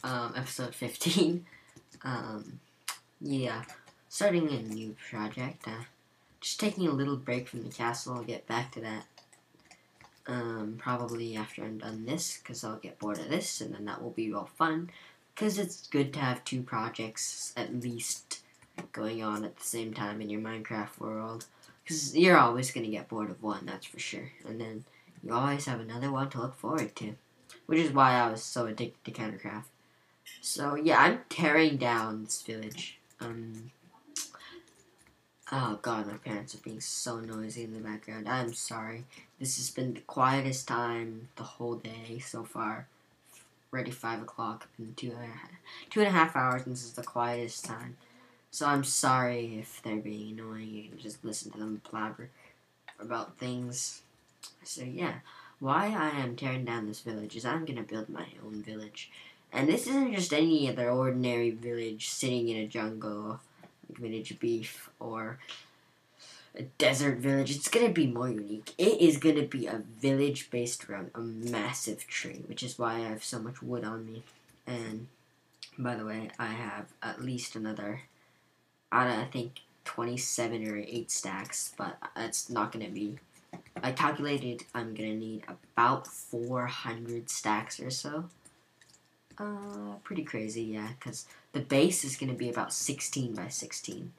episode 15. Yeah, starting a new project. Just taking a little break from the castle. I'll get back to that. Probably after I'm done this, because I'll get bored of this, and then that will be all fun. Because it's good to have 2 projects at least going on at the same time in your Minecraft world. Because you're always going to get bored of one, that's for sure. And then you always have another one to look forward to. Which is why I was so addicted to Countercraft. So yeah, I'm tearing down this village. Oh god, my parents are being so noisy in the background. I'm sorry. This has been the quietest time the whole day so far. Already 5 o'clock in 2.5 hours, and this is the quietest time. So I'm sorry if they're being annoying. You can just listen to them blabber about things. So yeah, why I am tearing down this village is I'm gonna build my own village. And this isn't just any other ordinary village sitting in a jungle, like Village Beef, or a desert village. It's gonna be more unique. It is gonna be a village based around a massive tree, which is why I have so much wood on me. And by the way, I have at least another, I think 27 or 8 stacks, but that's not gonna be. I calculated I'm gonna need about 400 stacks or so. Pretty crazy, yeah, because the base is gonna be about 16 by 16.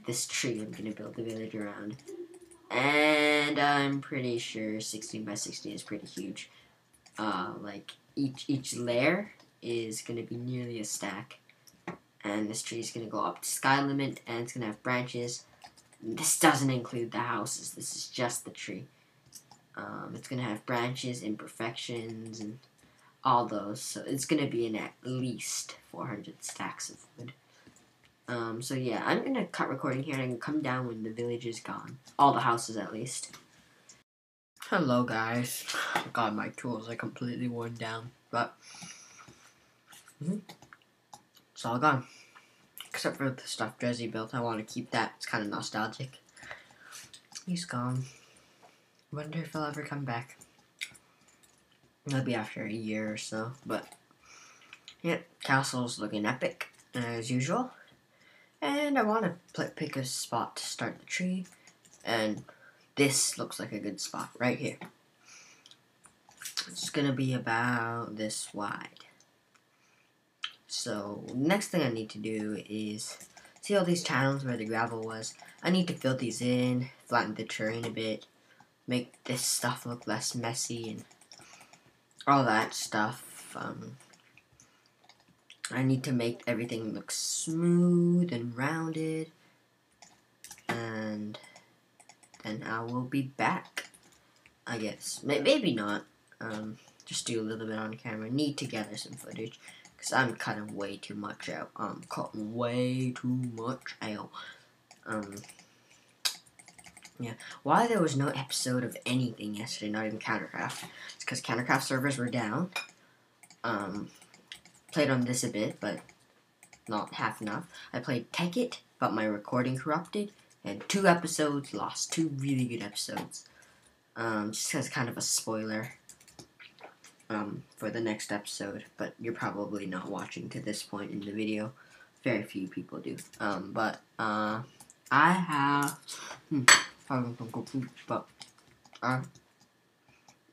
This tree I'm gonna build the village around. And I'm pretty sure 16 by 16 is pretty huge. Like, each layer is gonna be nearly a stack. And this tree is gonna go up to sky limit, and it's gonna have branches. This doesn't include the houses, this is just the tree. It's gonna have branches, imperfections, and all those. So it's gonna be in at least 400 stacks of wood. So yeah, I'm gonna cut recording here and I can come down when the village is gone. All the houses at least. Hello guys. God, my tools are completely worn down, but it's all gone. Except for the stuff Drizzy built. I want to keep that. It's kind of nostalgic. He's gone. Wonder if he'll ever come back. It'll be after a year or so, but yeah, castle's looking epic as usual. And I want to pick a spot to start the tree, and this looks like a good spot right here. It's gonna be about this wide. So next thing I need to do is see all these channels where the gravel was. I need to fill these in, flatten the terrain a bit, make this stuff look less messy, and all that stuff. I need to make everything look smooth and rounded, and then I will be back, I guess. Maybe not. Just do a little bit on camera. Need to gather some footage, because I'm cutting way too much out. Yeah. Why there was no episode of anything yesterday, not even Countercraft. It's because Countercraft servers were down. Played on this a bit, but not half enough. I played Take It, but my recording corrupted, and 2 episodes lost. 2 really good episodes. Just as kind of a spoiler for the next episode, but you're probably not watching to this point in the video. Very few people do. I have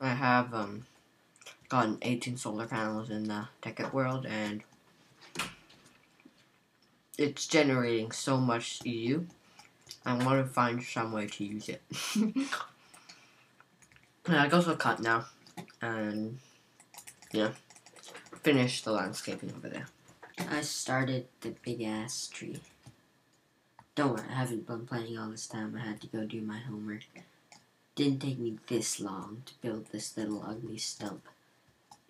I have gotten 18 solar panels in the Take It world, and it's generating so much EU. I want to find some way to use it. And I also cut now, and yeah, finish the landscaping over there. I started the big ass tree. Don't worry, I haven't been playing all this time. I had to go do my homework. Didn't take me this long to build this little ugly stump.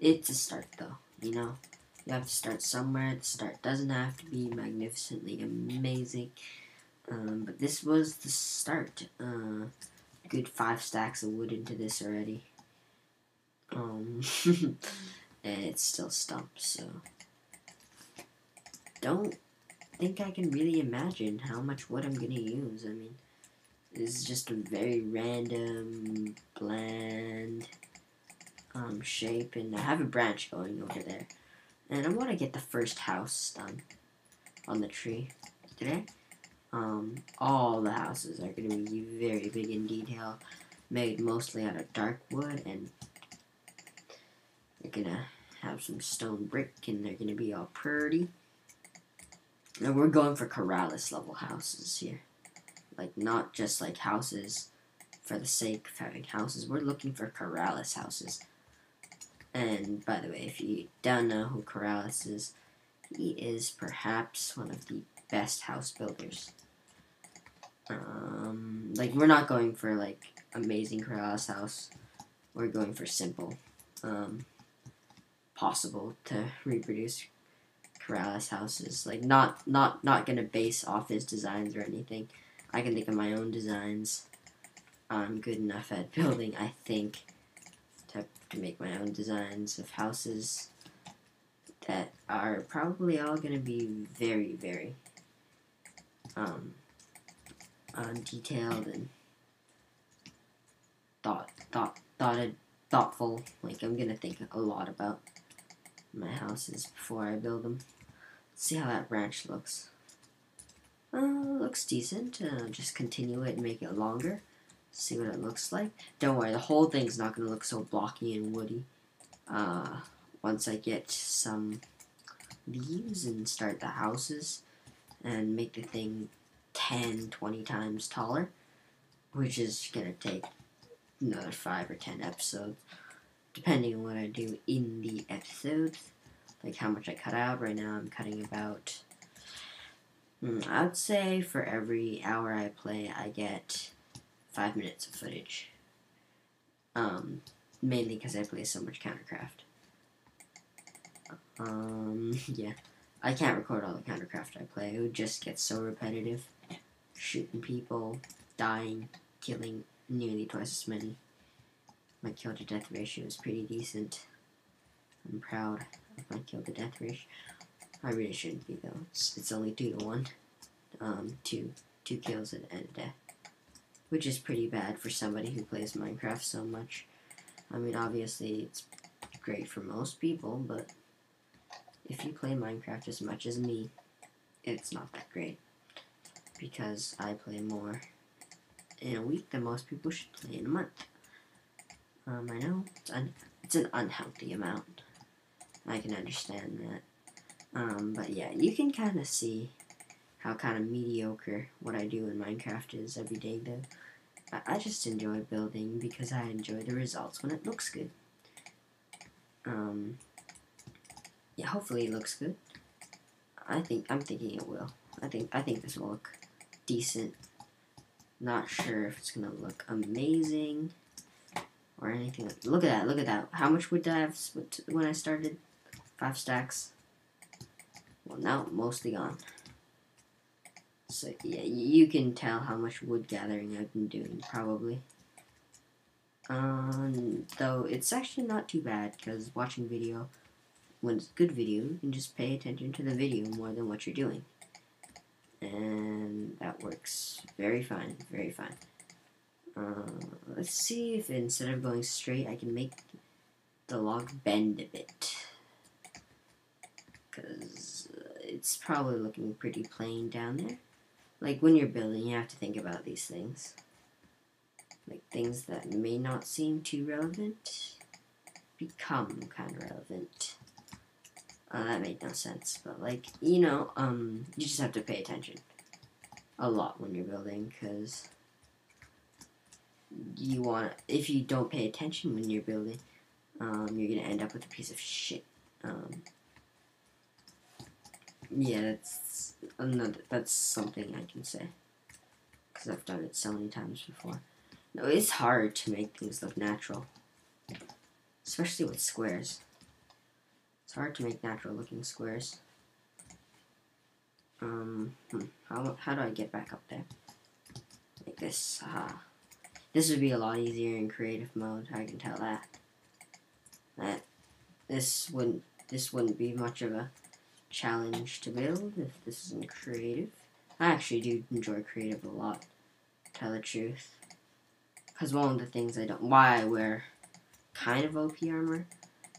It's a start though, you know? You have to start somewhere. The start doesn't have to be magnificently amazing. But this was the start. Good 5 stacks of wood into this already. And it's still stumped, so don't think I can really imagine how much wood I'm gonna use. I mean, this is just a very random, bland shape, and I have a branch going over there. And I want to get the first house done on the tree today. All the houses are going to be very big in detail, made mostly out of dark wood, and they're going to have some stone brick, and they're going to be all pretty. And we're going for Corrales level houses here. Like, not just like houses for the sake of having houses. We're looking for Corrales houses. And by the way, if you don't know who Corrales is, he is perhaps one of the best house builders. Like, we're not going for like amazing Corrales house. We're going for simple, possible to reproduce Corrales houses. Like, not gonna base off his designs or anything. I can think of my own designs. I'm good enough at building, I think, to make my own designs of houses that are probably all gonna be very, very detailed and thoughtful. Like, I'm gonna think a lot about my houses before I build them. Let's see how that branch looks. Looks decent. Just continue it and make it longer. See what it looks like. Don't worry, the whole thing's not gonna look so blocky and woody. Once I get some leaves and start the houses and make the thing 10, 20 times taller, which is gonna take another 5 or 10 episodes, depending on what I do in the episodes, like how much I cut out. Right now I'm cutting about, I'd say for every hour I play, I get 5 minutes of footage, mainly because I play so much Countercraft. Yeah, I can't record all the Countercraft I play. It would just get so repetitive, shooting people, dying, killing nearly twice as many. My kill to death ratio is pretty decent. I'm proud of my kill to death ratio. I really shouldn't be though. It's only 2 to 1. Two kills and a death, which is pretty bad for somebody who plays Minecraft so much. I mean, obviously it's great for most people, but if you play Minecraft as much as me, it's not that great, because I play more in a week than most people should play in a month. I know it's an unhealthy amount. I can understand that. But yeah, you can kind of see how kind of mediocre what I do in Minecraft is every day, though. I just enjoy building because I enjoy the results when it looks good. Yeah, hopefully it looks good. I'm thinking it will. I think this will look decent. Not sure if it's gonna look amazing or anything. Look at that. How much wood did I have when I started? 5 stacks. Well, now mostly gone. So yeah, you can tell how much wood gathering I've been doing, probably. Though it's actually not too bad, because watching video, when it's good video, you can just pay attention to the video more than what you're doing. And that works very fine, very fine. Let's see if instead of going straight, I can make the log bend a bit. Because it's probably looking pretty plain down there. Like, when you're building, you have to think about these things. Like, things that may not seem too relevant become kind of relevant. That made no sense, but like, you know, you just have to pay attention a lot when you're building, because if you don't pay attention when you're building, you're gonna end up with a piece of shit. Yeah, that's something I can say, because I've done it so many times before. No, it's hard to make things look natural, especially with squares. It's hard to make natural looking squares. How do I get back up there? Like this. This would be a lot easier in creative mode, I can tell that. This wouldn't be much of a challenge to build if this isn't creative. I actually do enjoy creative a lot, to tell the truth. Because one of the things why I wear kind of OP armor,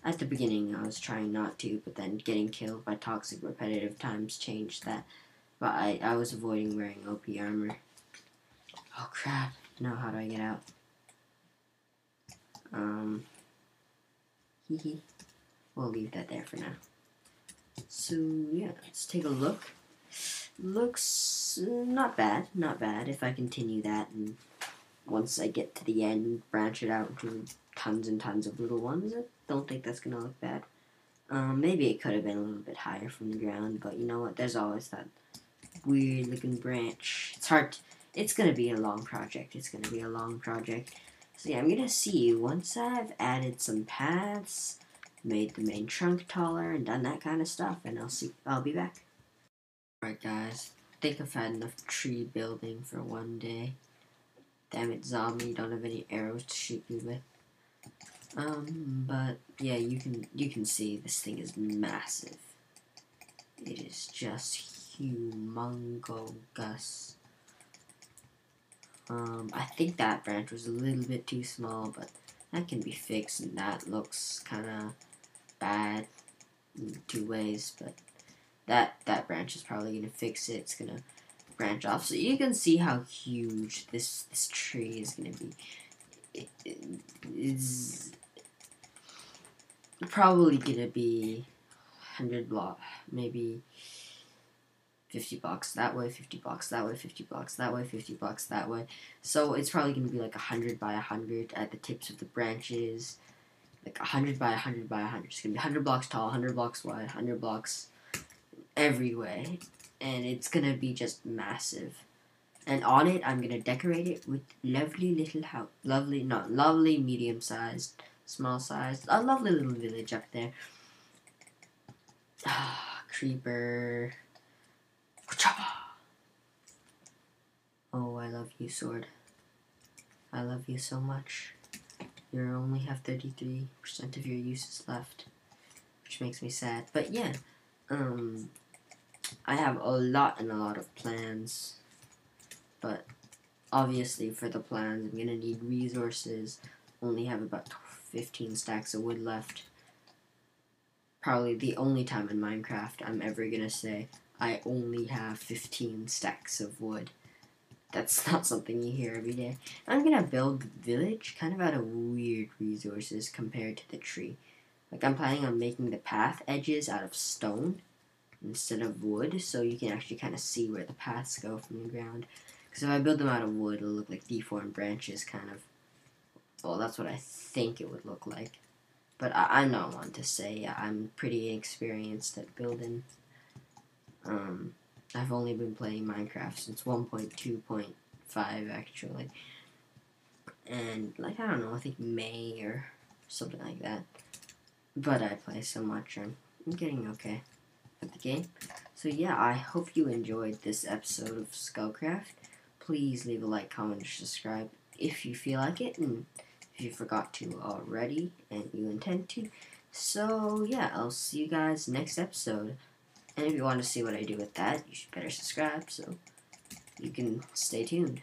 At the beginning, I was trying not to, but then getting killed by toxic repetitive times changed that. But I was avoiding wearing OP armor. Oh crap. Now how do I get out? Hee. We'll leave that there for now. So yeah, let's take a look. Looks not bad, not bad. If I continue that, and once I get to the end, branch it out into tons and tons of little ones, I don't think that's gonna look bad. Maybe it could have been a little bit higher from the ground, but you know what? There's always that weird looking branch. It's hard. It's gonna be a long project. It's gonna be a long project. So yeah, I'm gonna see you once I've added some paths, made the main trunk taller, and done that kind of stuff, and I'll be back. Alright guys, I think I've had enough tree building for one day. Damn it, zombie, don't have any arrows to shoot me with. But yeah, you can see this thing is massive. It is just humongous. I think that branch was a little bit too small, but that can be fixed, and that looks kind of bad in two ways, but that branch is probably gonna fix it. It's gonna branch off, so you can see how huge this tree is gonna be. It's probably gonna be 100 block, maybe 50 blocks that way, 50 blocks that way, 50 blocks that way, 50 blocks that way. So it's probably gonna be like 100 by 100 at the tips of the branches, like 100 by 100 by 100. It's gonna be 100 blocks tall, 100 blocks wide, 100 blocks every way, and it's gonna be just massive. And on it, I'm gonna decorate it with lovely little house, lovely, medium-sized, small-sized, a lovely little village up there. Creeper. Oh, I love you, sword. I love you so much. You only have 33% of your uses left, which makes me sad. But yeah, I have a lot of plans, but obviously for the plans I'm gonna need resources. Only have about 15 stacks of wood left. Probably the only time in Minecraft I'm ever gonna say I only have 15 stacks of wood. That's not something you hear every day. I'm gonna build the village kind of out of weird resources compared to the tree. Like, I'm planning on making the path edges out of stone instead of wood, so you can actually kind of see where the paths go from the ground. Because if I build them out of wood, it'll look like deformed branches, kind of. Well, that's what I think it would look like. But I'm not one to say. I'm pretty experienced at building. I've only been playing Minecraft since 1.2.5, actually. And, like, I don't know, I think May or something like that. But I play so much, I'm getting okay at the game. So yeah, I hope you enjoyed this episode of Skullcraft. Please leave a like, comment, or subscribe if you feel like it, and if you forgot to already, and you intend to. So yeah, I'll see you guys next episode. And if you want to see what I do with that, you should better subscribe so you can stay tuned.